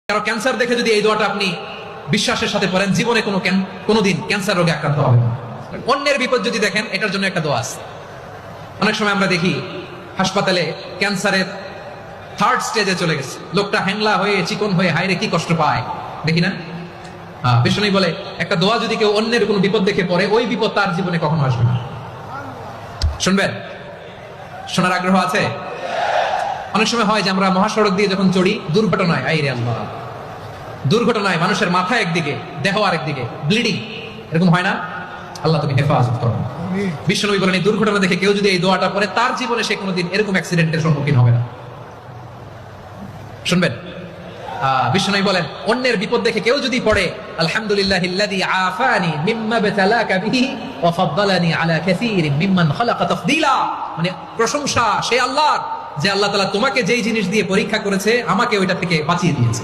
কারো ক্যান্সার দেখে যদি এই দোয়াটা আপনি বিশ্বাসের সাথে পড়েন, জীবনে কোনোদিন ক্যান্সার রোগে আক্রান্ত হবে না। অন্যের বিপদ যদি দেখেন, এটার জন্য একটা দোয়া আছে। অনেক সময় আমরা দেখি হাসপাতালে ক্যান্সারের থার্ড স্টেজে চলে গেছে, লোকটা হ্যাংলা হয়ে চিকন হয়ে হায়রে কি কষ্ট পায়, দেখি না? বিষ্ণু বলে একটা দোয়া যদি কেউ অন্যের কোনো বিপদ দেখে পড়ে, ওই বিপদ তার জীবনে কখনো আসবে না। শুনবেন? শোনার আগ্রহ আছে? অনেক সময় হয় যে আমরা মহাসড়ক দিয়ে যখন চড়ি, দুর্ঘটনায়, আইরে আল্লাহ, দুর্ঘটনায় মানুষের মাথা একদিকে, দেহ আরেকদিকে, ব্লিডিং, এরকম হয় না? আল্লাহ তুমি হেফাজত করো। বিশ্বনবী বলেন এই দুর্ঘটনা দেখে কেউ যদি এই দোয়াটা পড়ে, তার জীবনে সে কোনোদিন এরকম অ্যাক্সিডেন্টের সম্মুখীন হবে না। শুনবেন? বিশ্বনবী বলেন অন্যের বিপদ দেখে কেউ যদি পড়ে, আলহামদুলিল্লাহিল্লাযী আফানি মিম্মা বাতালাকা বিহি ওয়া ফাদ্দালানি আলা কাসীরিন মিম্মান খালাকা তাফদীলা, মানে প্রশংসা সে আল্লাহর যে আল্লাহ তাআলা তোমাকে যেই জিনিস দিয়ে পরীক্ষা করেছে, আমাকে ওইটা থেকে বাঁচিয়ে দিয়েছে।